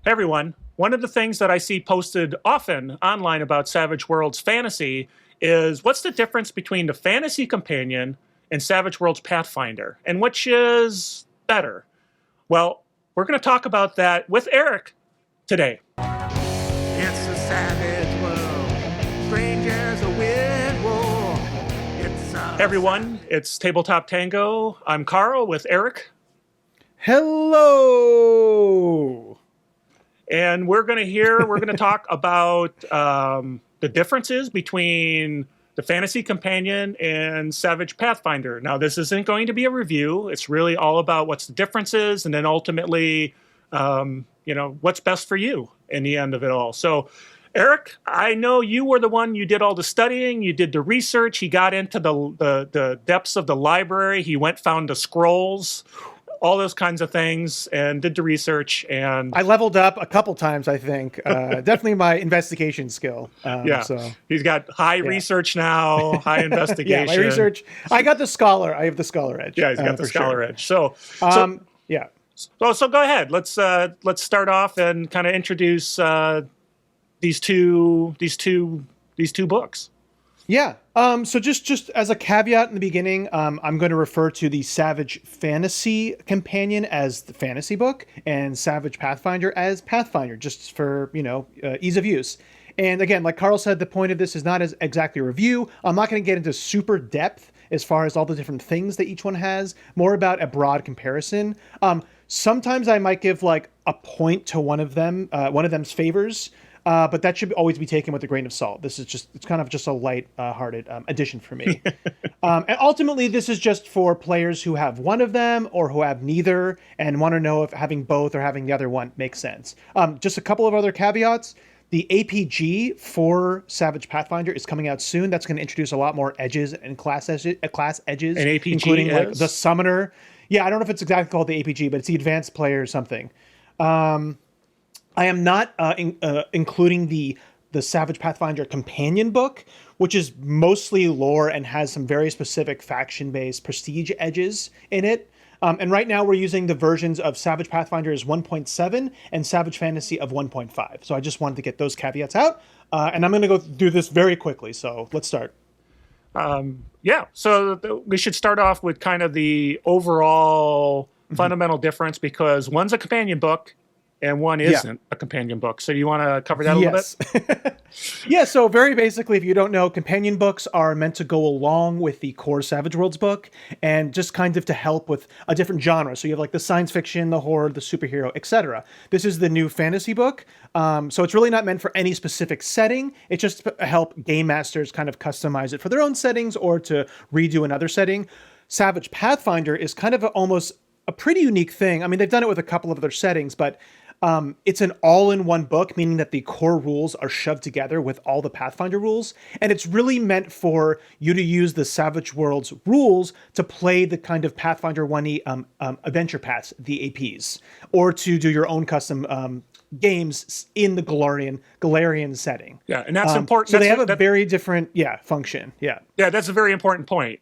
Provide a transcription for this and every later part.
Hey everyone. One of the things that I see posted often online about Savage Worlds Fantasy is what's the difference between the Fantasy Companion and Savage Worlds Pathfinder, and which is better? Well, we're going to talk about that with Eric today. It's a savage world. Strangers are with war. Hey everyone, it's Tabletop Tango. I'm Carl with Eric. Hello. And we're going to talk about the differences between the Fantasy Companion and Savage Pathfinder. Now, this isn't going to be a review. It's really all about what's the differences and then ultimately, what's best for you in the end of it all. So, Eric, I know you were the one, you did all the studying, you did the research, he got into the depths of the library, he found the scrolls, all those kinds of things, and did the research. And I leveled up a couple times, I think. Definitely my investigation skill. So he's got high research now, high investigation. Yeah, my research. I got the scholar. I have the scholar edge. Yeah, he's got the scholar edge. So yeah. So go ahead. Let's start off and kind of introduce these two books. Yeah. So just as a caveat in the beginning, I'm going to refer to the Savage Fantasy Companion as the fantasy book and Savage Pathfinder as Pathfinder, just for, ease of use. And again, like Carl said, the point of this is not as exactly a review. I'm not going to get into super depth as far as all the different things that each one has, more about a broad comparison. Sometimes I might give like a point to one of them's favors. But that should always be taken with a grain of salt. It's kind of just a light-hearted addition for me. And ultimately, this is just for players who have one of them or who have neither and want to know if having both or having the other one makes sense. Just a couple of other caveats. The APG for Savage Pathfinder is coming out soon. That's going to introduce a lot more edges and class edges. An APG including like the Summoner. Yeah, I don't know if it's exactly called the APG, but it's the Advanced Player or something. I am not including the Savage Pathfinder companion book, which is mostly lore and has some very specific faction-based prestige edges in it. And right now we're using the versions of Savage Pathfinder as 1.7 and Savage Fantasy of 1.5. So I just wanted to get those caveats out. And I'm going to go do this very quickly. So let's start. So we should start off with kind of the overall fundamental difference, because one's a companion book and one isn't a companion book. So do you want to cover that a little bit? Yeah, so very basically, if you don't know, companion books are meant to go along with the core Savage Worlds book and just kind of to help with a different genre. So you have like the science fiction, the horror, the superhero, etc. This is the new fantasy book. So it's really not meant for any specific setting. It's just to help game masters kind of customize it for their own settings or to redo another setting. Savage Pathfinder is kind of almost a pretty unique thing. I mean, they've done it with a couple of other settings, but it's an all-in-one book, meaning that the core rules are shoved together with all the Pathfinder rules. And it's really meant for you to use the Savage Worlds rules to play the kind of Pathfinder 1E adventure paths, the APs, or to do your own custom games in the Galarian setting. Yeah, and that's important. So they have a very different, function. Yeah, that's a very important point.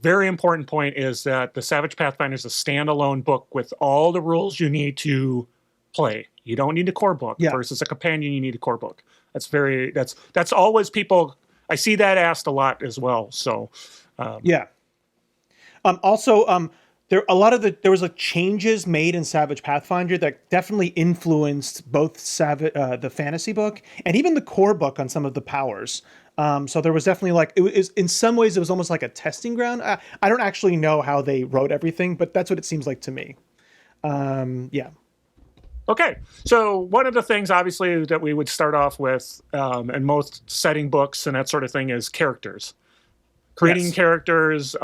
Very important point is that the Savage Pathfinder is a standalone book with all the rules you need to play. You don't need a core book versus a companion. You need a core book. That's always people. I see that asked a lot as well. So, there was changes made in Savage Pathfinder that definitely influenced both the fantasy book and even the core book on some of the powers. So there was definitely in some ways it was almost like a testing ground. I don't actually know how they wrote everything, but that's what it seems like to me. Okay, so one of the things obviously that we would start off with in most setting books and that sort of thing is characters. Creating characters,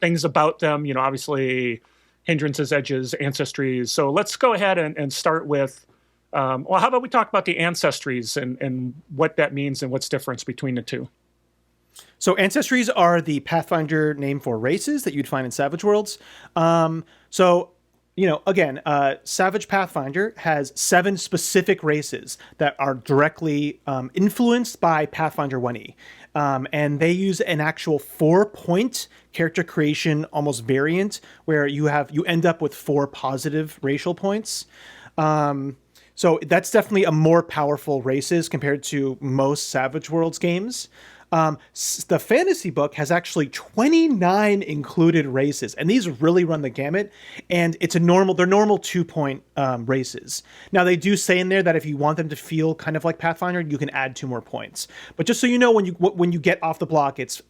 things about them, obviously hindrances, edges, ancestries. So let's go ahead and start with, how about we talk about the ancestries and what that means and what's difference between the two? So ancestries are the Pathfinder name for races that you'd find in Savage Worlds. So again, Savage Pathfinder has 7 specific races that are directly influenced by Pathfinder 1E. And they use an actual 4-point character creation almost variant where you end up with 4 positive racial points. So that's definitely a more powerful races compared to most Savage Worlds games. The fantasy book has actually 29 included races, and these really run the gamut. And they're normal 2-point races. Now they do say in there that if you want them to feel kind of like Pathfinder, you can add 2 more points. But just so you know, when you get off the block, it's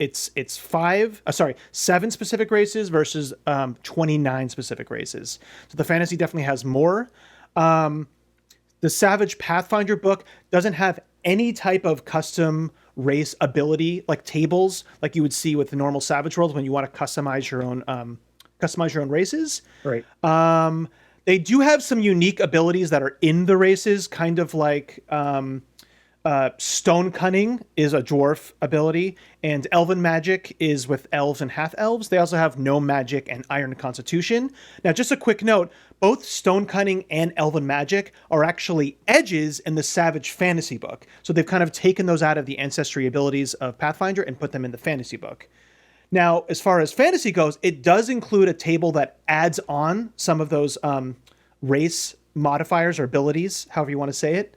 7 specific races versus 29 specific races. So the fantasy definitely has more. The Savage Pathfinder book doesn't have any type of custom race ability like tables like you would see with the normal Savage Worlds when you want to customize your own races. Right. They do have some unique abilities that are in the races, kind of like Stone Cunning is a dwarf ability, and Elven Magic is with elves and half-elves. They also have No Magic and Iron Constitution. Now, just a quick note, both Stone Cunning and Elven Magic are actually edges in the Savage Fantasy book. So they've kind of taken those out of the Ancestry abilities of Pathfinder and put them in the Fantasy book. Now, as far as Fantasy goes, it does include a table that adds on some of those race modifiers or abilities, however you want to say it.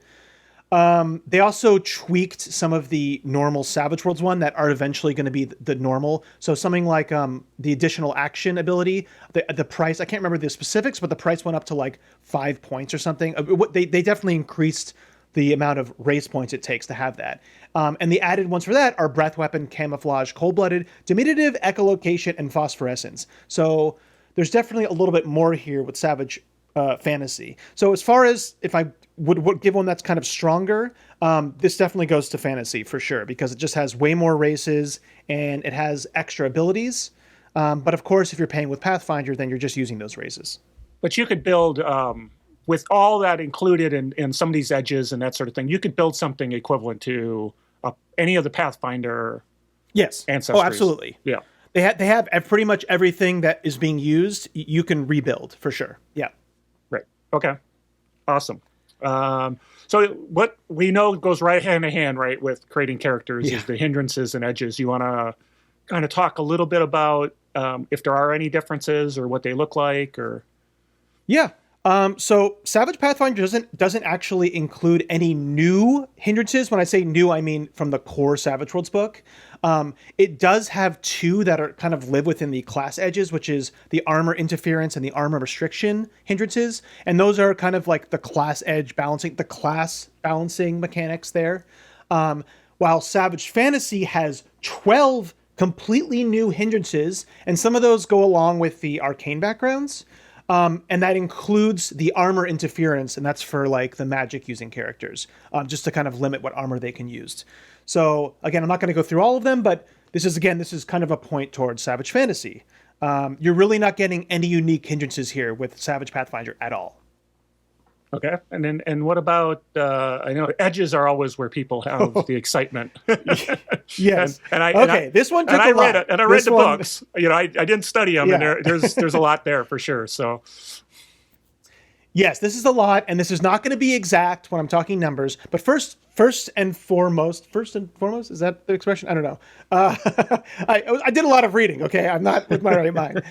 They also tweaked some of the normal Savage Worlds one that are eventually going to be the normal. So something like the additional action ability, the price, I can't remember the specifics, but the price went up to like 5 points or something. They definitely increased the amount of race points it takes to have that. And the added ones for that are Breath Weapon, Camouflage, Cold-Blooded, Diminutive, Echolocation, and Phosphorescence. So there's definitely a little bit more here with Savage Fantasy. So as far as if I would give one that's kind of stronger, this definitely goes to Fantasy for sure, because it just has way more races and it has extra abilities. But of course, if you're paying with Pathfinder, then you're just using those races. But you could build, with all that included in some of these edges and that sort of thing, you could build something equivalent to any of the Pathfinder ancestries. Oh, absolutely. Yeah. They have pretty much everything that is being used. You can rebuild for sure. Yeah. Right. Okay. Awesome. So what we know goes right hand in hand, right, with creating characters is the hindrances and edges. You want to kind of talk a little bit about if there are any differences or what they look like, or yeah. So Savage Pathfinder doesn't actually include any new hindrances. When I say new, I mean from the core Savage Worlds book. It does have 2 that are kind of live within the class edges, which is the armor interference and the armor restriction hindrances. And those are kind of like the class balancing mechanics there. While Savage Fantasy has 12 completely new hindrances, and some of those go along with the arcane backgrounds. And that includes the armor interference, and that's for like the magic using characters, just to kind of limit what armor they can use. So again, I'm not going to go through all of them, but this is kind of a point towards Savage Fantasy. You're really not getting any unique hindrances here with Savage Pathfinder at all. okay. And what about I know edges are always where people have the excitement. Yes. This one took and I a lot. read it, and I read the books. I didn't study them, and there's a lot there for sure. So. Yes, this is a lot, and this is not going to be exact when I'm talking numbers. But first and foremost, is that the expression? I don't know. I did a lot of reading. Okay, I'm not with my right mind.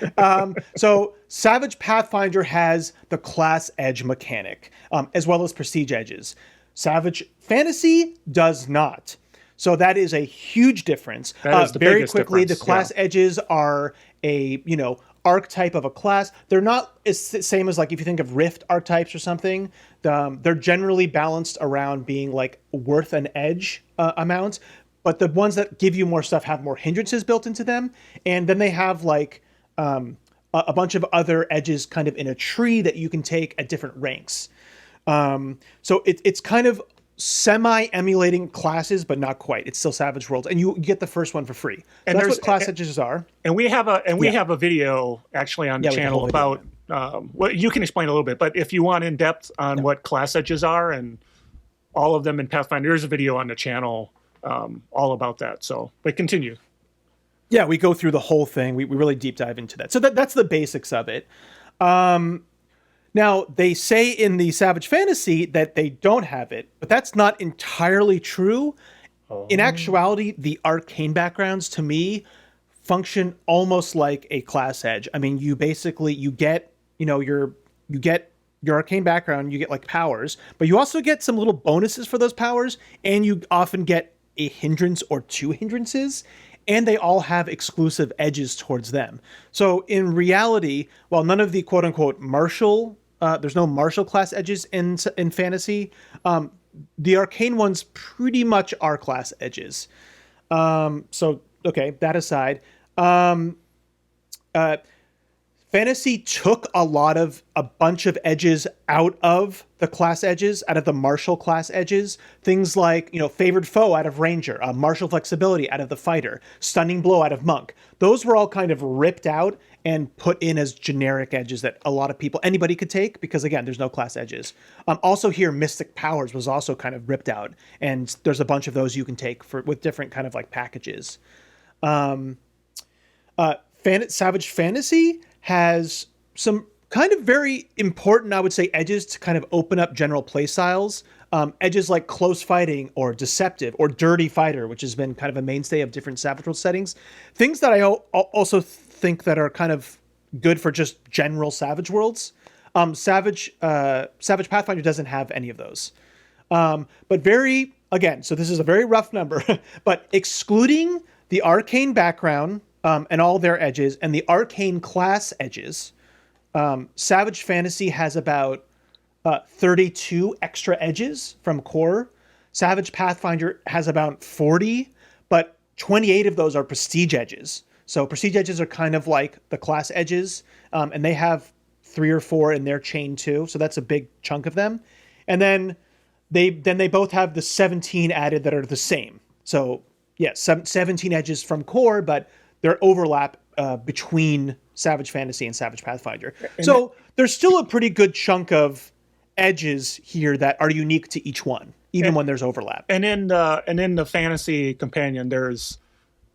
So Savage Pathfinder has the class edge mechanic, as well as prestige edges. Savage Fantasy does not. So that is a huge difference. That is the very biggest quickly, difference. the class edges are a archetype of a class. They're not as same as like if you think of Rift archetypes or something. They're generally balanced around being like worth an edge amount, but the ones that give you more stuff have more hindrances built into them, and then they have like a bunch of other edges kind of in a tree that you can take at different ranks. So it's kind of semi-emulating classes, but not quite. It's still Savage Worlds, and you get the first one for free. So And that's there's- what class edges are. And we have a video actually on the we have a channel whole video, about well, you can explain a little bit, but if you want in depth on what class edges are and all of them in Pathfinder, there's a video on the channel all about that. So, but continue. Yeah, we go through the whole thing. We really deep dive into that. So that's the basics of it. Now, they say in the Savage Fantasy that they don't have it, but that's not entirely true. In actuality, the arcane backgrounds to me function almost like a class edge. I mean, you get, you get your arcane background, you get like powers, but you also get some little bonuses for those powers, and you often get a hindrance or two hindrances, and they all have exclusive edges towards them. So in reality, while none of the quote unquote martial, there's no martial class edges in fantasy, the arcane ones pretty much are class edges. So, okay, that aside, fantasy took a bunch of edges out of the class edges, out of the martial class edges. Things like, favored foe out of ranger, martial flexibility out of the fighter, stunning blow out of monk. Those were all kind of ripped out and put in as generic edges that anybody could take, because again, there's no class edges. Also here, mystic powers was also kind of ripped out, and there's a bunch of those you can take with different kind of like packages. Savage Fantasy has some kind of very important, I would say, edges to kind of open up general play styles. Edges like close fighting or deceptive or dirty fighter, which has been kind of a mainstay of different Savage World settings. Things that I also think that are kind of good for just general Savage Worlds. Savage Pathfinder doesn't have any of those. But so this is a very rough number, but excluding the arcane background, and all their edges, and the arcane class edges, Savage Fantasy has about 32 extra edges from core. Savage Pathfinder has about 40, but 28 of those are prestige edges. So prestige edges are kind of like the class edges, and they have 3 or 4 in their chain too. So that's a big chunk of them. And then they both have the 17 added that are the same. So yeah, 17 edges from core, but their overlap between Savage Fantasy and Savage Pathfinder. So there's still a pretty good chunk of edges here that are unique to each one, even when there's overlap. And in the Fantasy Companion, there's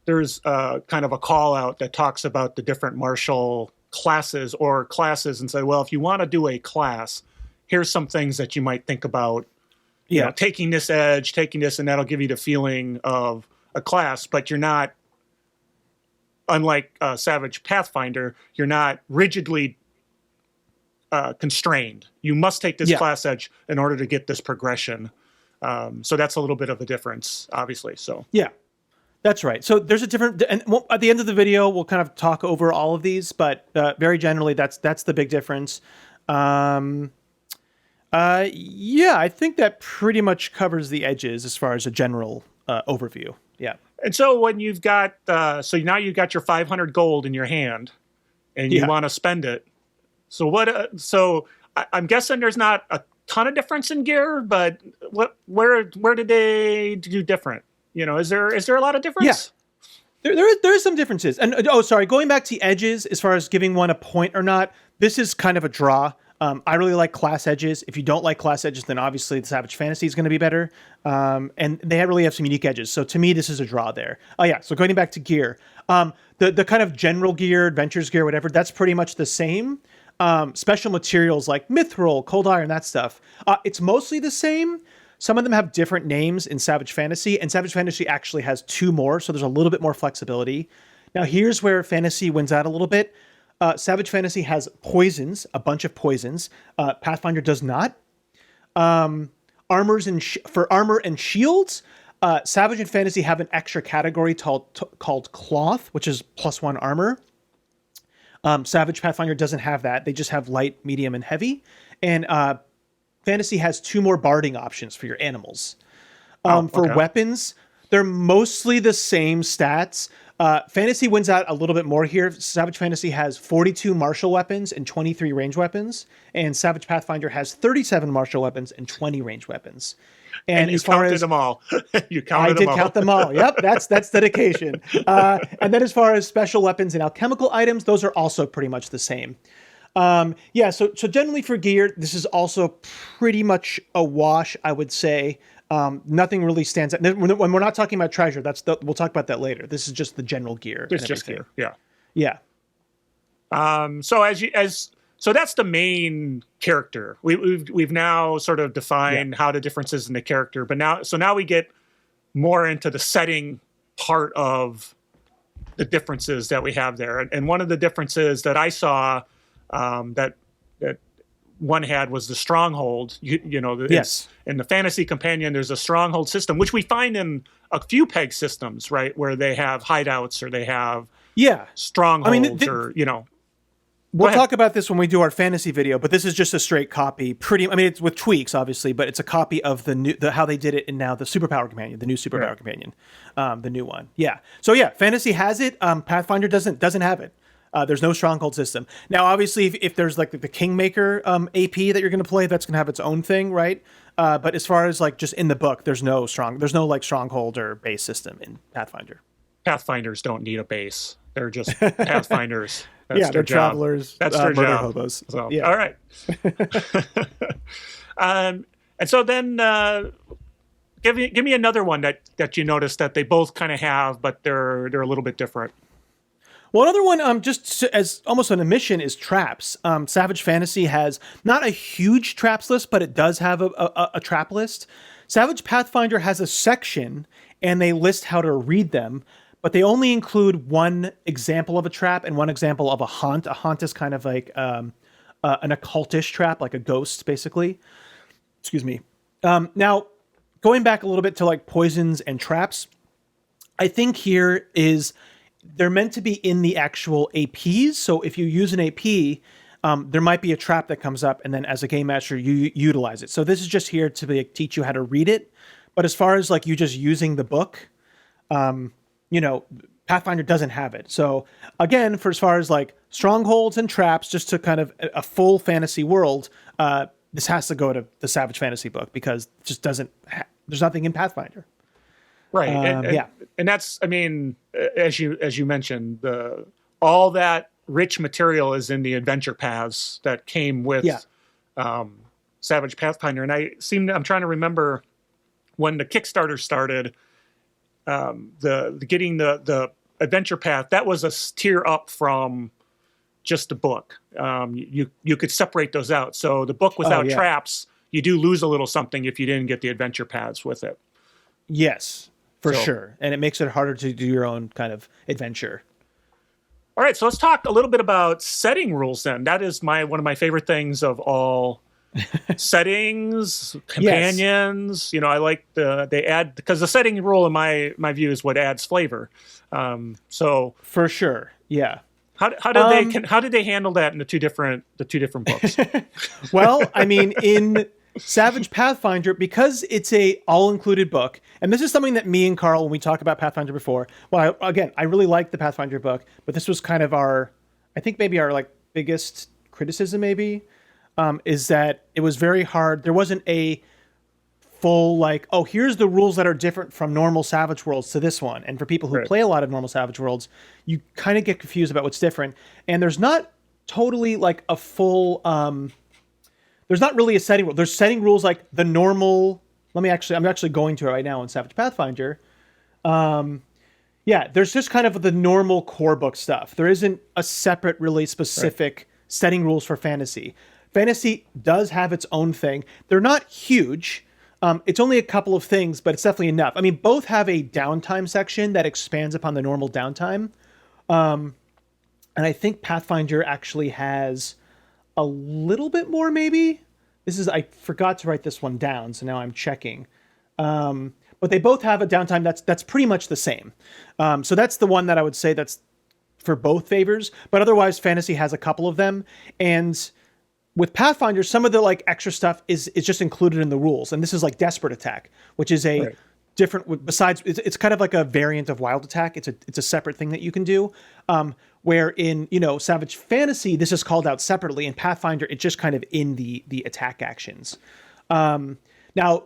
kind of a call out that talks about the different martial classes and say, well, if you want to do a class, here's some things that you might think about. Taking this edge, taking this, and that'll give you the feeling of a class, but you're not. Unlike Savage Pathfinder, you're not rigidly constrained. You must take this class edge in order to get this progression. So that's a little bit of a difference, obviously. So yeah, that's right. So there's a different, and at the end of the video, we'll kind of talk over all of these, but very generally, that's the big difference. Yeah, I think that pretty much covers the edges as far as a general overview. Yeah. And so when you've got, so now you've got your 500 gold in your hand, and you want to spend it. So I'm guessing there's not a ton of difference in gear, but where did they do different? Is there a lot of difference? Yeah. There is some differences. And going back to edges, as far as giving one a point or not, this is kind of a draw. I really like class edges. If you don't like class edges, then obviously the Savage Fantasy is going to be better. And they really have some unique edges. So to me, this is a draw there. Oh yeah. So going back to gear, the kind of general gear, adventures gear, whatever, that's pretty much the same. Special materials like mithril, cold iron, that stuff. It's mostly the same. Some of them have different names in Savage Fantasy, and Savage Fantasy actually has 2 more. So there's a little bit more flexibility. Now here's where fantasy wins out a little bit. Savage Fantasy has poisons, a bunch of poisons. Pathfinder does not. For armor and shields, Savage and Fantasy have an extra category called cloth, which is +1 armor. Savage Pathfinder doesn't have that. They just have light, medium, and heavy. And Fantasy has 2 more barding options for your animals. For weapons, they're mostly the same stats. Fantasy wins out a little bit more here. Savage Fantasy has 42 martial weapons and 23 ranged weapons, and Savage Pathfinder has 37 martial weapons and 20 ranged weapons. And you counted them all. You counted them all. I did count them all. Yep, that's dedication. And then as far as special weapons and alchemical items, those are also pretty much the same. So generally for gear, this is also pretty much a wash, I would say. Nothing really stands out. When we're not talking about treasure, we'll talk about that later. This is just the general gear. It's just gear. Yeah. Yeah. So So that's the main character. We've now sort of defined how the differences in the character, but now we get more into the setting part of the differences that we have there. And one of the differences that I saw that one had was the stronghold. Yes. In the Fantasy Companion, there's a stronghold system, which we find in a few PEG systems, right, where they have hideouts or they have strongholds We'll talk about this when we do our fantasy video, but this is just a straight copy. It's with tweaks, obviously, but it's a copy of how they did it in now the Superpower Companion, the new Superpower Companion, the new one. Yeah. So yeah, fantasy has it. Pathfinder doesn't have it. There's no stronghold system. Now, obviously, if there's like the Kingmaker AP that you're going to play, that's going to have its own thing, right? But as far as like just in the book, there's no like stronghold or base system in Pathfinder. Pathfinders don't need a base. They're just Pathfinders. That's they're job. travelers. That's their murder job. hobos. So, yeah. All right. And so then give me another one that you noticed that they both kind of have, but they're a little bit different. Well, another one, just as almost an omission, is traps. Savage Fantasy has not a huge traps list, but it does have a trap list. Savage Pathfinder has a section, and they list how to read them, but they only include one example of a trap and one example of a haunt. A haunt is kind of like an occultish trap, like a ghost, basically. Excuse me. Now, going back a little bit to like poisons and traps, I think here is they're meant to be in the actual APs. So if you use an AP, there might be a trap that comes up, and then as a game master, you utilize it. So this is just here to teach you how to read it. But as far as like you just using the book, Pathfinder doesn't have it. So again, for as far as like strongholds and traps, just to kind of a full fantasy world, this has to go to the Savage Fantasy book because it just doesn't. There's nothing in Pathfinder. Right. And that's, as you mentioned, all that rich material is in the adventure paths that came with Savage Pathfinder. And I'm trying to remember when the Kickstarter started, getting the adventure path, that was a tier up from just the book. You could separate those out. So the book without traps, you do lose a little something if you didn't get the adventure paths with it. Yes. For sure. And it makes it harder to do your own kind of adventure. All right, so let's talk a little bit about setting rules then. That is one of my favorite things of all settings, companions. Yes. I like they add, because the setting rule in my view is what adds flavor. So for sure. Yeah. How did they handle that in the two different books? Well, in Savage Pathfinder, because it's a all-included book, and this is something that me and Carl, when we talked about Pathfinder before, well, I really liked the Pathfinder book, but this was kind of our like biggest criticism maybe, is that it was very hard. There wasn't a full like, oh, here's the rules that are different from normal Savage Worlds to this one. And for people who play a lot of normal Savage Worlds, you kind of get confused about what's different. And there's not totally like a full... there's not really a setting rule. There's setting rules like the normal. I'm actually going to it right now in Savage Pathfinder. There's just kind of the normal core book stuff. There isn't a separate, really specific setting rules for fantasy. Fantasy does have its own thing. They're not huge. It's only a couple of things, but it's definitely enough. Both have a downtime section that expands upon the normal downtime. And I think Pathfinder actually has a little bit more, maybe. I forgot to write this one down, so now I'm checking. But they both have a downtime that's pretty much the same. So that's the one that I would say that's for both favors. But otherwise, fantasy has a couple of them. And with Pathfinder, some of the like extra stuff is just included in the rules. And this is like Desperate Attack, which is a different, besides, it's kind of like a variant of Wild Attack. It's a separate thing that you can do. Where in, Savage Fantasy, this is called out separately. In Pathfinder, it's just kind of in the attack actions. Now,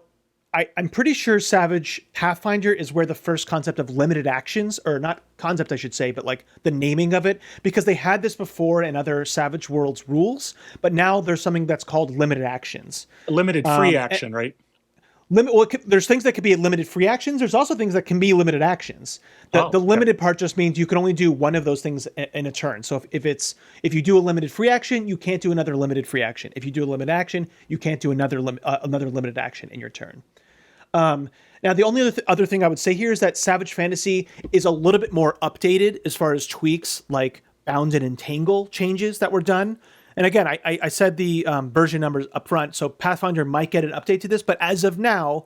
I'm pretty sure Savage Pathfinder is where the first concept of limited actions, or not concept, I should say, but like the naming of it, because they had this before in other Savage Worlds rules, but now there's something that's called limited actions. Limited free action, right? There's things that could be limited free actions. There's also things that can be limited actions. The limited part just means you can only do one of those things in a turn. So if you do a limited free action, you can't do another limited free action. If you do a limited action, you can't do another limited action in your turn. Now, the only other thing I would say here is that Savage Fantasy is a little bit more updated as far as tweaks like Bound and Entangle changes that were done. And again, I said the version numbers up front, so Pathfinder might get an update to this, but as of now,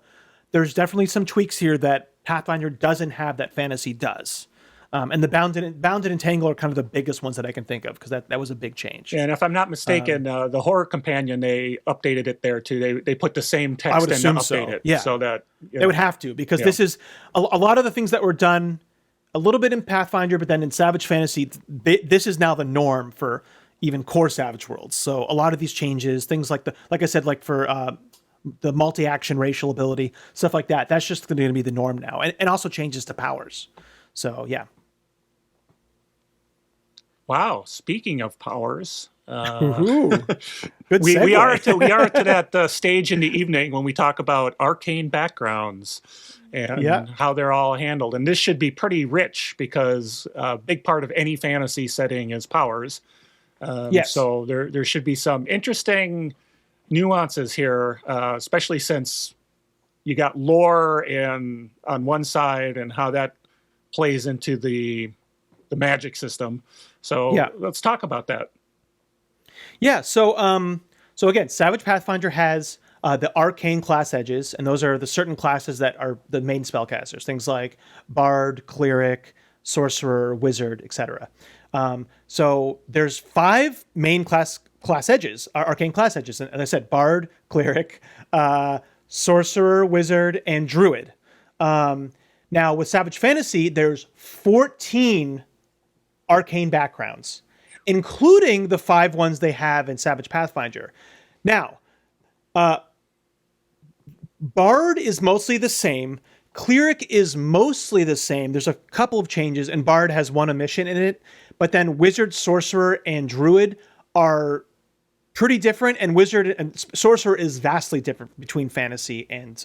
there's definitely some tweaks here that Pathfinder doesn't have that Fantasy does. And the Bound and Entangle are kind of the biggest ones that I can think of, because that was a big change. And if I'm not mistaken, the Horror Companion, they updated it there too. They put the same text I would in to assume update it. Yeah. So that They would have to, because this is a lot of the things that were done a little bit in Pathfinder, but then in Savage Fantasy, this is now the norm for even core Savage Worlds. So a lot of these changes, things like like I said, like for the multi-action racial ability, stuff like that, that's just going to be the norm now. And also changes to powers. So, yeah. Wow. Speaking of powers, Good we segue. are to that stage in the evening when we talk about arcane backgrounds and how they're all handled. And this should be pretty rich, because a big part of any fantasy setting is powers. Yes. So there should be some interesting nuances here, especially since you got lore on one side and how that plays into the magic system. So let's talk about that. Yeah. So again, Savage Pathfinder has the arcane class edges, and those are the certain classes that are the main spellcasters. Things like Bard, Cleric, Sorcerer, Wizard, etc. So there's 5 main class edges, arcane class edges. And as I said, Bard, Cleric, Sorcerer, Wizard, and Druid. Now with Savage Fantasy, there's 14 arcane backgrounds, including the 5 ones they have in Savage Pathfinder. Now, Bard is mostly the same. Cleric is mostly the same. There's a couple of changes, and Bard has 1 omission in it. But then Wizard, Sorcerer, and Druid are pretty different, and Wizard and Sorcerer is vastly different between Fantasy and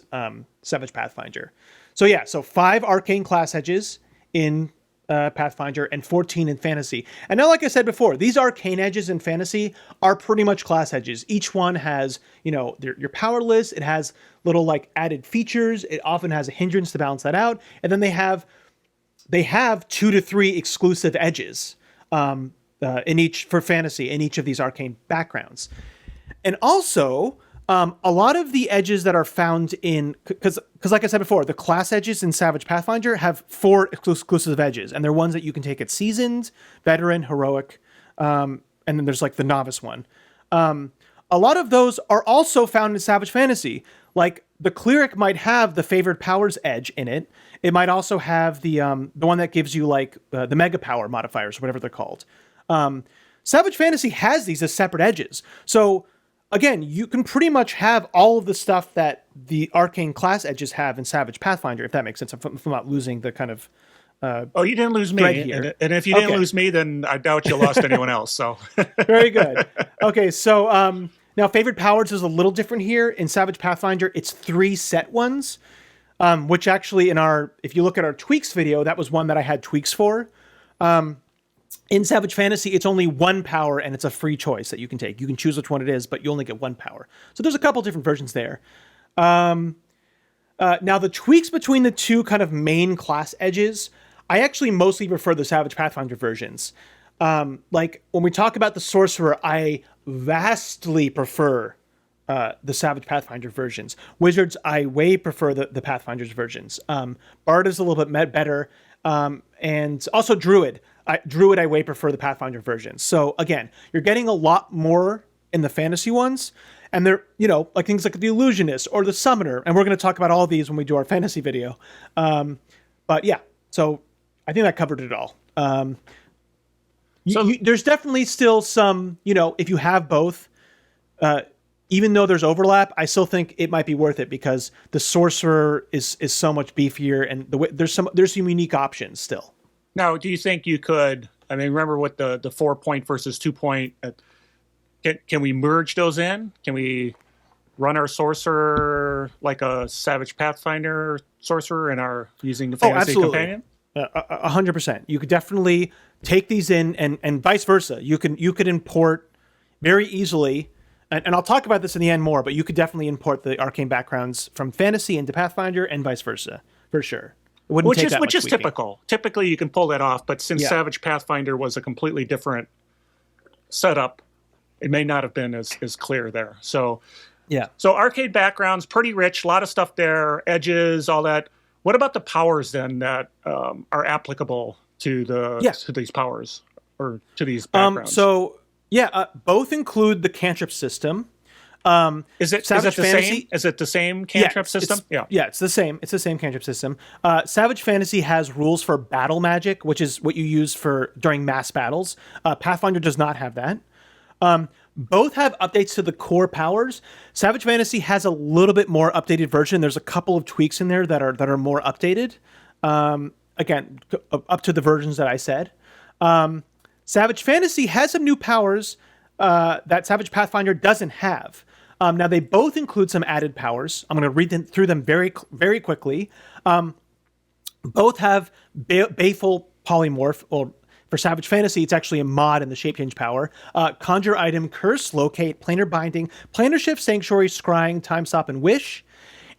Savage Pathfinder. So 5 arcane class edges in Pathfinder and 14 in Fantasy. And now, like I said before, these arcane edges in Fantasy are pretty much class edges. Each one has, your power list. It has little like added features. It often has a hindrance to balance that out. And then they have 2 to 3 exclusive edges in each for Fantasy in each of these arcane backgrounds. And also, a lot of the edges that are found in, because like I said before, the class edges in Savage Pathfinder have 4 exclusive edges, and they're ones that you can take at Seasoned, Veteran, Heroic, and then there's like the Novice one. A lot of those are also found in Savage Fantasy. Like the Cleric might have the Favored Powers edge in it. It might also have the one that gives you like the Mega Power modifiers, whatever they're called. Savage Fantasy has these as separate edges. So again, you can pretty much have all of the stuff that the arcane class edges have in Savage Pathfinder, if that makes sense. If I'm not losing the kind of you didn't lose me. Here. And if you didn't lose me, then I doubt you lost anyone else. So very good. Okay, so now Favored Powers is a little different here. In Savage Pathfinder, it's 3 set ones, which actually if you look at our tweaks video, that was one that I had tweaks for. In Savage Fantasy, it's only 1 power, and it's a free choice that you can take. You can choose which one it is, but you only get 1 power. So there's a couple different versions there. Now, the tweaks between the 2 kind of main class edges, I actually mostly prefer the Savage Pathfinder versions. Like, when we talk about the Sorcerer, I vastly prefer the Savage Pathfinder versions. Wizards, I way prefer the Pathfinder's versions. Bard is a little bit better. And also Druid. I way prefer the Pathfinder version. So again, you're getting a lot more in the Fantasy ones, and they're, like things like the Illusionist or the Summoner, and we're going to talk about all these when we do our Fantasy video. But yeah, so I think that covered it all. There's definitely still some, if you have both, even though there's overlap, I still think it might be worth it, because the Sorcerer is so much beefier, and there's some unique options still. Now, do you think you could, remember what the 4-point versus 2-point, can we merge those in? Can we run our sorcerer like a Savage Pathfinder sorcerer and are using the fantasy companion? 100%. You could definitely take these in, and vice versa. You could import very easily, and I'll talk about this in the end more, but you could definitely import the arcane backgrounds from fantasy into Pathfinder and vice versa, for sure. It wouldn't Which take is that which much is tweaking. typical. Typically, you can pull that off, but since Yeah. Savage Pathfinder was a completely different setup, it may not have been as clear there. So Yeah. So arcade backgrounds, pretty rich, a lot of stuff there, edges, all that. What about the powers then that are applicable to to these powers or to these backgrounds? Both include the cantrip system. Is it Savage the Fantasy- same? Is it the same cantrip system? It's the same. It's the same cantrip system. Savage Fantasy has rules for battle magic, which is what you use for during mass battles. Pathfinder does not have that. Both have updates to the core powers. Savage Fantasy has a little bit more updated version. There's a couple of tweaks in there that are more updated. Again, up to the versions that I said. Savage Fantasy has some new powers that Savage Pathfinder doesn't have. Now, they both include some added powers. I'm going to read through them very, very quickly. Both have Baleful Polymorph, or for Savage Fantasy, it's actually a mod in the Shape Change power. Conjure Item, Curse, Locate, Planar Binding, Planar Shift, Sanctuary, Scrying, Time Stop, and Wish.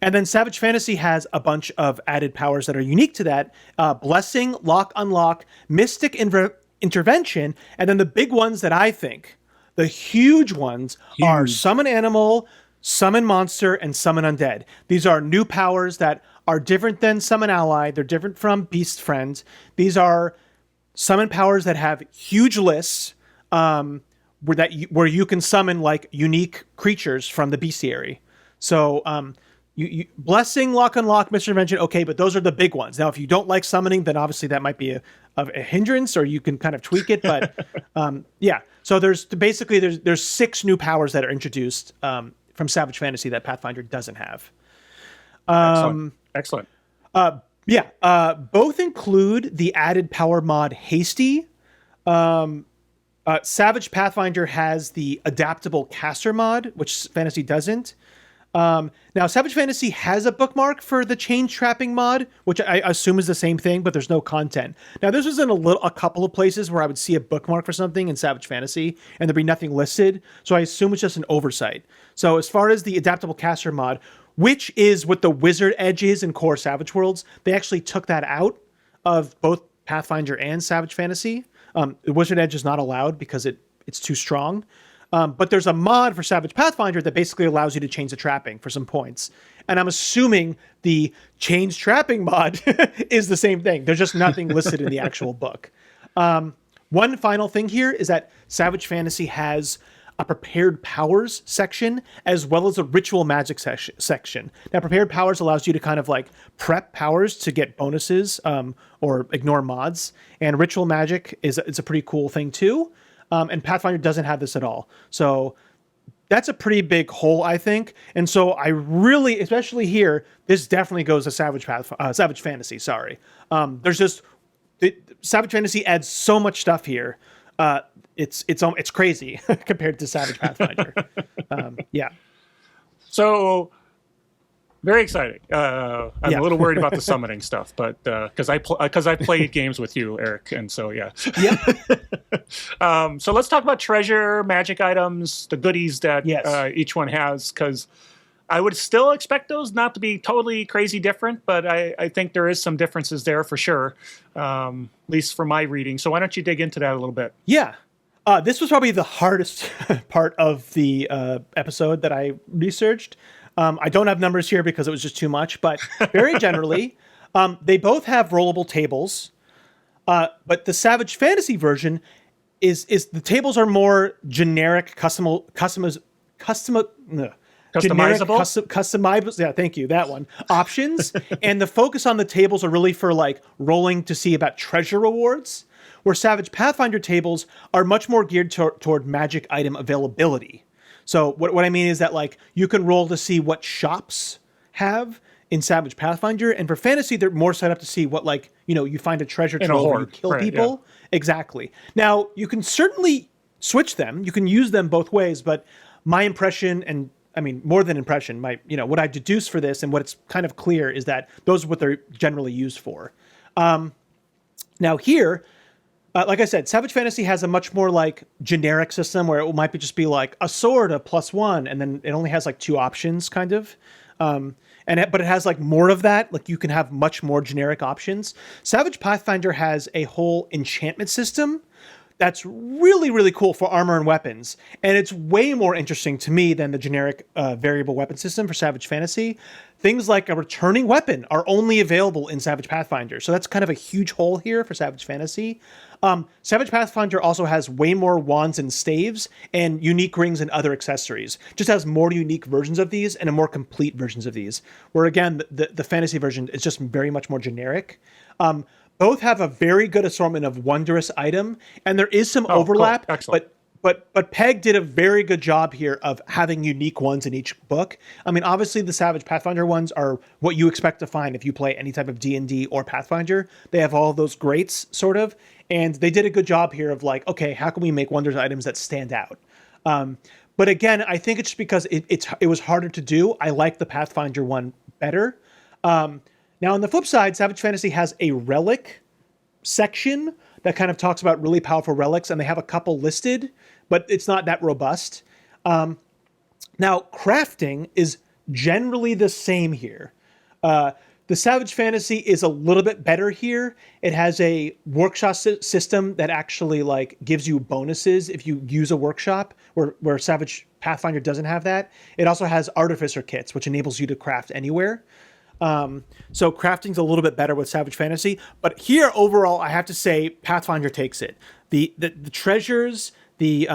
And then Savage Fantasy has a bunch of added powers that are unique to that. Blessing, Lock, Unlock, Mystic Intervention, and then the big ones that I think, the huge ones, are Summon Animal, Summon Monster, and Summon Undead. These are new powers that are different than Summon Ally. They're different from Beast Friend. These are summon powers that have huge lists where you can summon like unique creatures from the Bestiary. So you Blessing, Lock, Unlock, Mystic Intervention, okay, but those are the big ones. Now, if you don't like summoning, then obviously that might be a hindrance, or you can kind of tweak it. But yeah, so there's 6 new powers that are introduced from Savage Fantasy that Pathfinder doesn't have. Excellent. Both include the added power mod Hasty. Savage Pathfinder has the adaptable caster mod, which Fantasy doesn't. Now, Savage Fantasy has a bookmark for the change trapping mod, which I assume is the same thing, but there's no content. Now, this was in a couple of places where I would see a bookmark for something in Savage Fantasy, and there'd be nothing listed, so I assume it's just an oversight. So as far as the adaptable caster mod, which is what the Wizard Edge is in core Savage Worlds, they actually took that out of both Pathfinder and Savage Fantasy. The Wizard Edge is not allowed because it's too strong. But there's a mod for Savage Pathfinder that basically allows you to change the trapping for some points. And I'm assuming the change trapping mod is the same thing. There's just nothing listed in the actual book. One final thing here is that Savage Fantasy has a prepared powers section as well as a ritual magic section. Now, prepared powers allows you to kind of like prep powers to get bonuses or ignore mods. And ritual magic is a pretty cool thing too. And Pathfinder doesn't have this at all. So that's a pretty big hole, I think. And so I really, especially here, this definitely goes to Savage Fantasy. Sorry. Savage Fantasy adds so much stuff here. It's crazy compared to Savage Pathfinder. Yeah. So very exciting. I'm a little worried about the summoning stuff, but because I played games with you, Eric, and so yeah. So let's talk about treasure, magic items, the goodies that each one has, because I would still expect those not to be totally crazy different, but I think there is some differences there for sure, at least from my reading. So why don't you dig into that a little bit? Yeah. This was probably the hardest part of the episode that I researched. I don't have numbers here because it was just too much, but very generally, they both have rollable tables. But the Savage Fantasy version is the tables are more generic, customizable. Yeah, thank you. That one. Options. And the focus on the tables are really for like rolling to see about treasure rewards, where Savage Pathfinder tables are much more geared toward magic item availability. So what I mean is that like you can roll to see what shops have in Savage Pathfinder, and for Fantasy they're more set up to see what, like, you find a treasure trove where you kill people. Yeah. Exactly. Now you can certainly switch them. You can use them both ways, but my impression, and I mean, more than impression, what I deduce for this and what it's kind of clear is that those are what they're generally used for. Now here, like I said, Savage Fantasy has a much more like generic system where it might just be like a sword, a +1, and then it only has like 2 options kind of. But it has like more of that. Like you can have much more generic options. Savage Pathfinder has a whole enchantment system that's really, really cool for armor and weapons. And it's way more interesting to me than the generic variable weapon system for Savage Fantasy. Things like a returning weapon are only available in Savage Pathfinder. So that's kind of a huge hole here for Savage Fantasy. Savage Pathfinder also has way more wands and staves and unique rings and other accessories. Just has more unique versions of these and a more complete versions of these. Where again, the fantasy version is just very much more generic. Both have a very good assortment of wondrous item, and there is some overlap. Cool. Excellent. But Peg did a very good job here of having unique ones in each book. I mean, obviously the Savage Pathfinder ones are what you expect to find if you play any type of D&D or Pathfinder. They have all those greats, sort of, and they did a good job here of like, okay, how can we make wondrous items that stand out? But again, I think it's just because it was harder to do. I like the Pathfinder one better. Now, on the flip side, Savage Fantasy has a relic section that kind of talks about really powerful relics, and they have a couple listed, but it's not that robust. Now, crafting is generally the same here. The Savage Fantasy is a little bit better here. It has a workshop system that actually like gives you bonuses if you use a workshop, where Savage Pathfinder doesn't have that. It also has artificer kits, which enables you to craft anywhere. So crafting's a little bit better with Savage Fantasy, but here overall, I have to say Pathfinder takes it. The treasures, the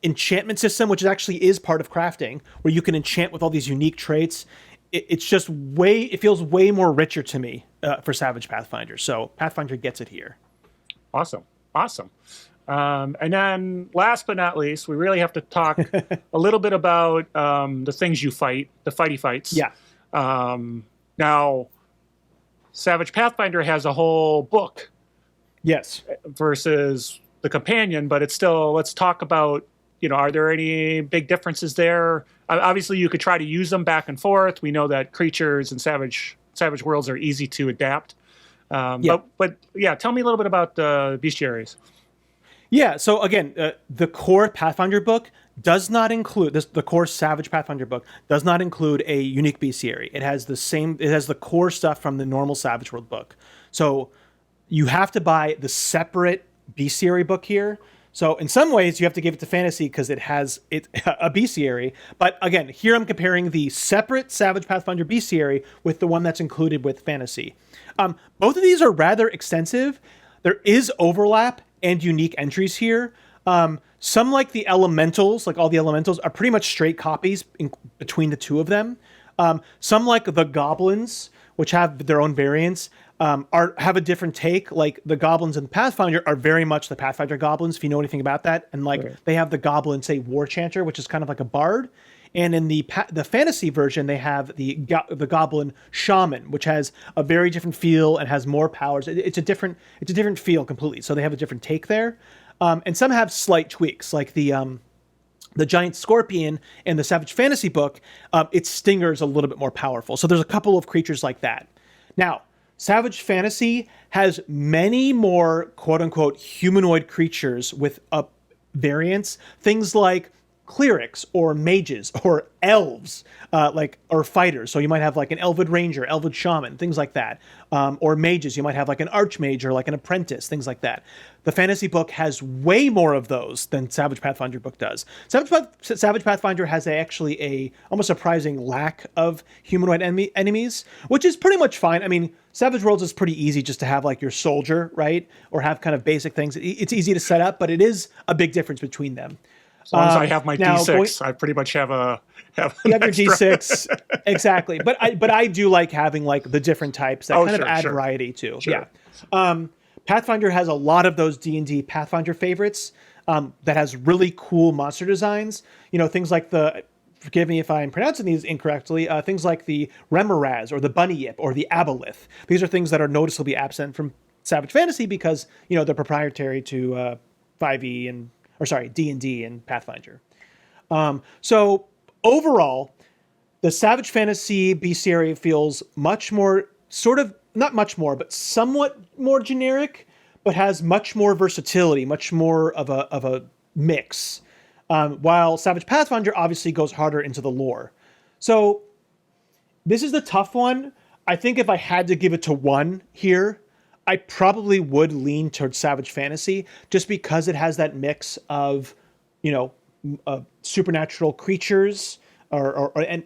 enchantment system, which actually is part of crafting, where you can enchant with all these unique traits. It feels way more richer to me for Savage Pathfinder. So Pathfinder gets it here. Awesome. And then last but not least, we really have to talk a little bit about the things you fight, the fighty fights. Yeah. Now, Savage Pathfinder has a whole book. Yes. Versus the companion, but it's still, let's talk about, are there any big differences there? Obviously, you could try to use them back and forth. We know that creatures and Savage Worlds are easy to adapt. But yeah, tell me a little bit about the bestiaries. Yeah, so again, the core Pathfinder book does not include the core Savage Pathfinder book does not include a unique bestiary. It has the core stuff from the normal Savage World book. So you have to buy the separate bestiary book here. So in some ways you have to give it to fantasy because it has a bestiary. But again, here I'm comparing the separate Savage Pathfinder bestiary with the one that's included with fantasy. Both of these are rather extensive. There is overlap and unique entries here. Some like the elementals, like all the elementals, are pretty much straight copies between the two of them. Some like the goblins, which have their own variants, have a different take. Like the goblins in Pathfinder are very much the Pathfinder goblins, if you know anything about that. And they have the goblin, say, war chanter, which is kind of like a bard. And in the fantasy version, they have the goblin shaman, which has a very different feel and has more powers. It's a different feel completely. So they have a different take there. And some have slight tweaks, like the giant scorpion in the Savage Fantasy book. Its stinger is a little bit more powerful. So there's a couple of creatures like that. Now, Savage Fantasy has many more quote unquote humanoid creatures with variants. Things like clerics or mages or elves, or fighters. So you might have like an elven ranger, elven shaman, things like that. Or mages, you might have like an archmage or like an apprentice, things like that. The fantasy book has way more of those than Savage Pathfinder book does. Savage Pathfinder has actually a almost surprising lack of humanoid enemies, which is pretty much fine. I mean, Savage Worlds is pretty easy just to have like your soldier, right? Or have kind of basic things. It's easy to set up, but it is a big difference between them. As long as I have my D6, I pretty much have you have your D6, exactly. But I do like having like the different types that add variety too. Sure. Yeah. Pathfinder has a lot of those D&D Pathfinder favorites that has really cool monster designs. Things like forgive me if I'm pronouncing these incorrectly, things like the Remoraz or the Bunny Yip or the Aboleth. These are things that are noticeably absent from Savage Fantasy because, they're proprietary to 5e D&D and Pathfinder. So overall, The Savage Fantasy Bestiary feels much more, sort of, not much more, but somewhat more generic, but has much more versatility, much more of a mix. While Savage Pathfinder obviously goes harder into the lore. So this is the tough one. I think if I had to give it to one here, I probably would lean towards Savage Fantasy just because it has that mix of, supernatural creatures and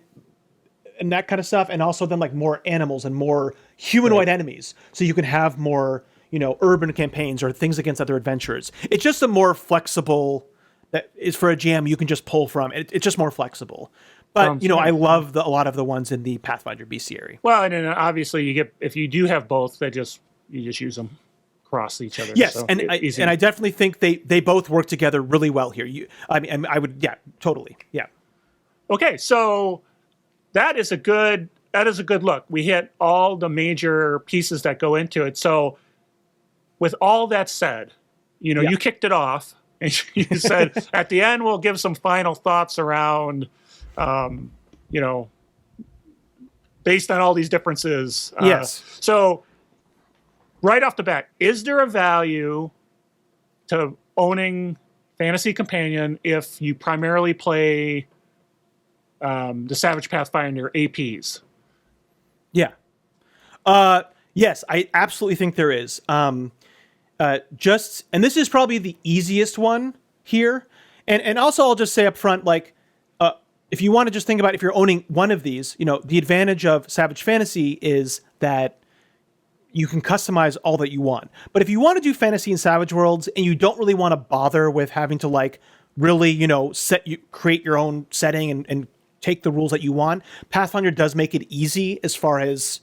that kind of stuff, and also then like more animals and more humanoid enemies. So you can have more, urban campaigns or things against other adventurers. It's just a more flexible that is for a GM you can just pull from. It's just more flexible. But, I love a lot of the ones in the Pathfinder Bestiary. Well, and then obviously if you do have both, you just use them across each other. Yes, so and I definitely think they both work together really well here. I would, totally, yeah. Okay, so that is a good look. We hit all the major pieces that go into it. So with all that said, you kicked it off. And you said at the end we'll give some final thoughts around, based on all these differences. Yes. So right off the bat, is there a value to owning Fantasy Companion if you primarily play the Savage Pathfinder APs? Yeah. Yes, I absolutely think there is. And this is probably the easiest one here. And also I'll just say up front, if you want to just think about if you're owning one of these, the advantage of Savage Fantasy is that you can customize all that you want. But if you want to do fantasy and Savage Worlds and you don't really want to bother with having to really, create your own setting and take the rules that you want, Pathfinder does make it easy as far as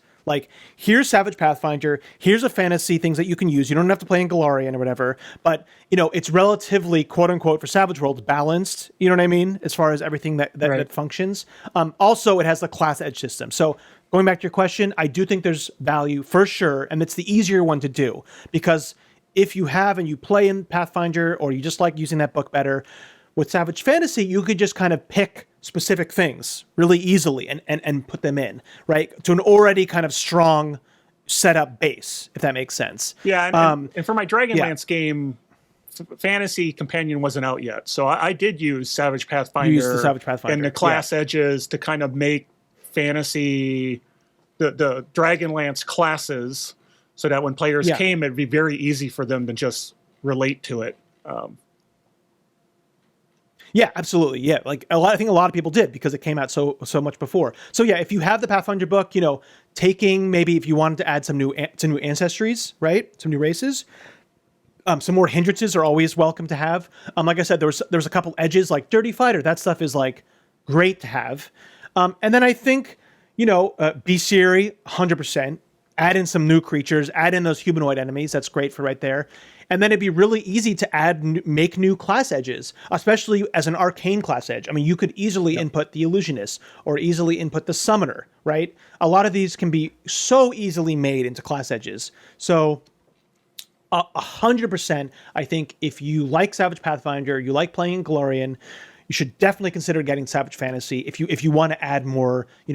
here's Savage Pathfinder, here's a fantasy things that you can use. You don't have to play in Galarian or whatever, but it's relatively quote unquote for Savage Worlds balanced. You know what I mean? As far as everything that functions. Also, it has the class edge system. So going back to your question, I do think there's value for sure, and it's the easier one to do because if you have and you play in Pathfinder or you just like using that book better, with Savage Fantasy, you could just kind of pick specific things really easily and put them in, right? To an already kind of strong setup base, if that makes sense. Yeah, and for my Dragonlance game, Fantasy Companion wasn't out yet. So I did use Savage Pathfinder, and the class edges to kind of make Fantasy, the Dragonlance classes, so that when players came, it'd be very easy for them to just relate to it. Yeah, absolutely. Yeah, I think a lot of people did because it came out so much before. So yeah, if you have the Pathfinder book, taking maybe if you wanted to add some new ancestries, right? Some new races. Some more hindrances are always welcome to have. Like I said, there's a couple edges like Dirty Fighter. That stuff is great to have. And then I think Bestiary 100%. Add in some new creatures. Add in those humanoid enemies. That's great for right there. And then it'd be really easy to make new class edges, especially as an arcane class edge. I mean, you could easily input the illusionist or easily input the summoner, right? A lot of these can be so easily made into class edges. So 100%, I think if you like Savage Pathfinder, you like playing in Galarian, you should definitely consider getting Savage Fantasy if you want to add more, a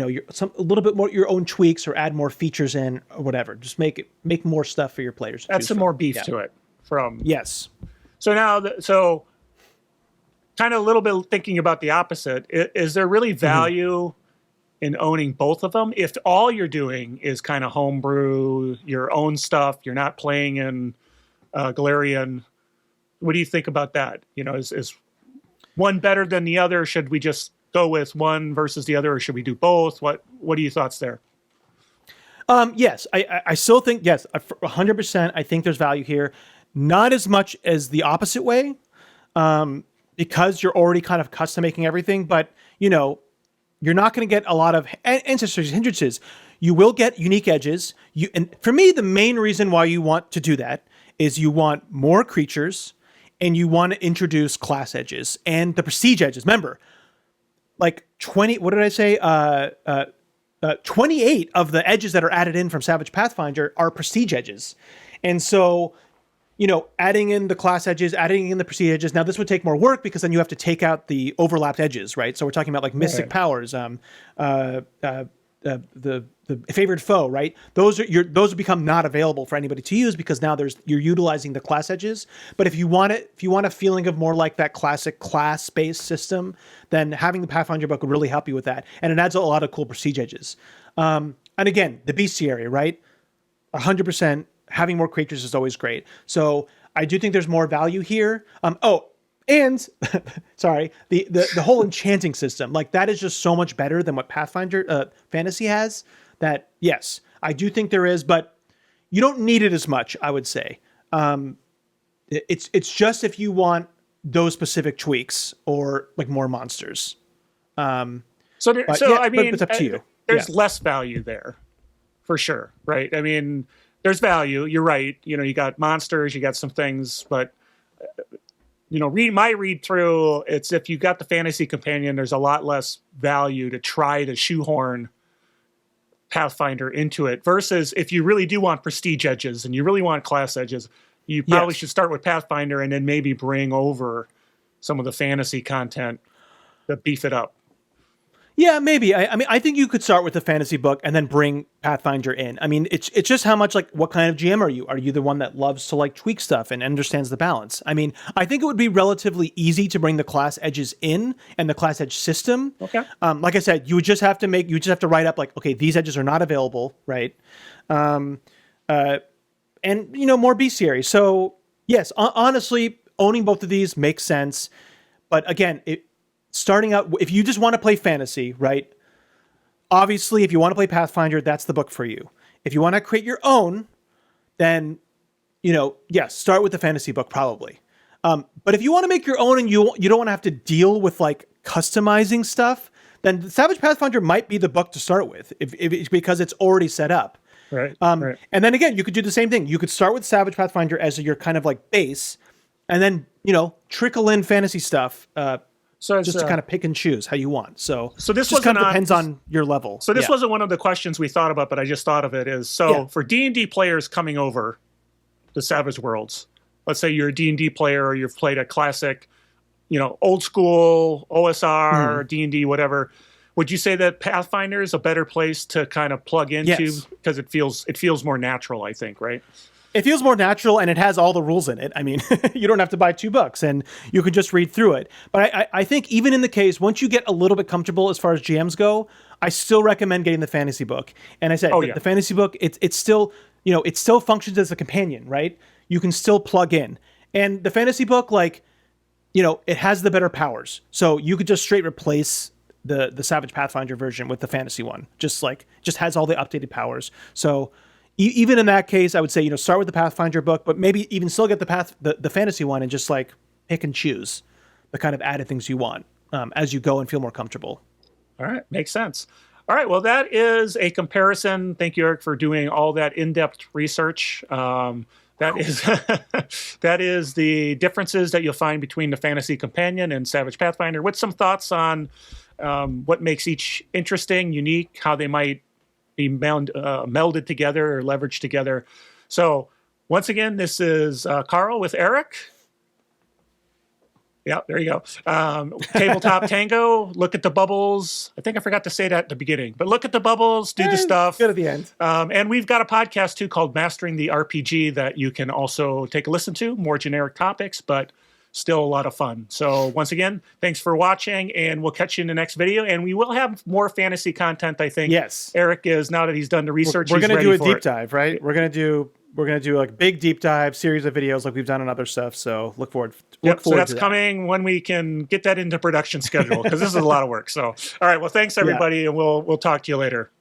little bit more your own tweaks or add more features in or whatever. Just make more stuff for your players. Add some more beef to it. Yes. So now, kind of a little bit thinking about the opposite. Is there really value in owning both of them? If all you're doing is kind of homebrew your own stuff, you're not playing in Galarian. What do you think about that? Is one better than the other? Should we just go with one versus the other, or should we do both? What are your thoughts there? Yes, I still think 100%. I think there's value here. Not as much as the opposite way, because you're already kind of custom making everything. But you're not going to get a lot of ancestries, hindrances. You will get unique edges. And for me, the main reason why you want to do that is you want more creatures, and you want to introduce class edges and the prestige edges. Remember, 20. What did I say? 28 of the edges that are added in from Savage Pathfinder are prestige edges, and so adding in the class edges, adding in the prestige edges. Now this would take more work because then you have to take out the overlapped edges, right? So we're talking about like mystic powers, the favored foe, right? Those would become not available for anybody to use because now you're utilizing the class edges. But if you want a feeling of more like that classic class-based system, then having the Pathfinder book would really help you with that. And it adds a lot of cool prestige edges. And again, the Bestiary, right? 100%. Having more creatures is always great. So I do think there's more value here. And sorry, the whole enchanting system, like that is just so much better than what Pathfinder Fantasy has. That yes, I do think there is, but you don't need it as much. I would say it's just if you want those specific tweaks or like more monsters. I mean, it's up to you. There's less value there, for sure, right? I mean, there's value. You're right. You got monsters, you got some things, but read through. It's if you got the fantasy companion, there's a lot less value to try to shoehorn Pathfinder into it. Versus if you really do want prestige edges and you really want class edges, you probably should start with Pathfinder and then maybe bring over some of the fantasy content to beef it up. Yeah, maybe. I mean, I think you could start with the fantasy book and then bring Pathfinder in. I mean, it's just how much, like, what kind of GM are you? Are you the one that loves to, like, tweak stuff and understands the balance? I mean, I think it would be relatively easy to bring the class edges in and the class edge system. Okay. Like I said, you just have to write up, like, okay, these edges are not available, right? And, more Bestiary. So, yes, honestly, owning both of these makes sense. But again, starting out, if you just want to play fantasy, right? Obviously, if you want to play Pathfinder, that's the book for you. If you want to create your own, then, yes, start with the fantasy book probably. But if you want to make your own and you don't want to have to deal with like customizing stuff, then Savage Pathfinder might be the book to start with if because it's already set up. Right. And then again, you could do the same thing. You could start with Savage Pathfinder as your kind of like base, and then trickle in fantasy stuff. So just to kind of pick and choose how you want. So this just kind of depends on your level. So this wasn't one of the questions we thought about, but I just thought of it is, for D&D players coming over to Savage Worlds, let's say you're a D&D player or you've played a classic, old school OSR, D&D, whatever. Would you say that Pathfinder is a better place to kind of plug into? Because it feels more natural, I think, right? It feels more natural, and it has all the rules in it. I mean, you don't have to buy 2 books, and you can just read through it. But I think even in the case, once you get a little bit comfortable as far as GMs go, I still recommend getting the fantasy book. And I said, the fantasy book, it's still, it still functions as a companion, right? You can still plug in. And the fantasy book, like, it has the better powers. So you could just straight replace the Savage Pathfinder version with the fantasy one. Just has all the updated powers. So even in that case, I would say, start with the Pathfinder book, but maybe even still get the fantasy one and just like pick and choose the kind of added things you want as you go and feel more comfortable. All right. Makes sense. All right. Well, that is a comparison. Thank you, Eric, for doing all that in-depth research. That is the differences that you'll find between the Fantasy Companion and Savage Pathfinder, with some thoughts on what makes each interesting, unique, how they might be melded together or leveraged together. So once again, this is Carl with Eric. Yeah, there you go. Tabletop Tango. Look at the bubbles. I think I forgot to say that at the beginning, but look at the bubbles, do the stuff. Good at the end. And we've got a podcast too called Mastering the RPG that you can also take a listen to. More generic topics, but still a lot of fun. So once again, thanks for watching, and we'll catch you in the next video. And we will have more fantasy content, I think. Yes. Eric is, now that he's done the research, we're going to do a deep dive, right? We're going to do like big deep dive series of videos like we've done on other stuff. So look forward. So that's coming when we can get that into production schedule, because this is a lot of work. So, all right. Well, thanks everybody, and we'll talk to you later.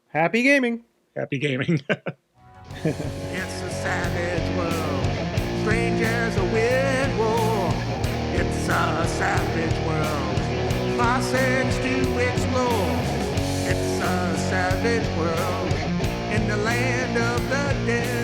Happy gaming. Happy gaming. It's a savage world. Strangers a weird war. It's a savage world. Classics to explore. It's a savage world. In the land of the dead.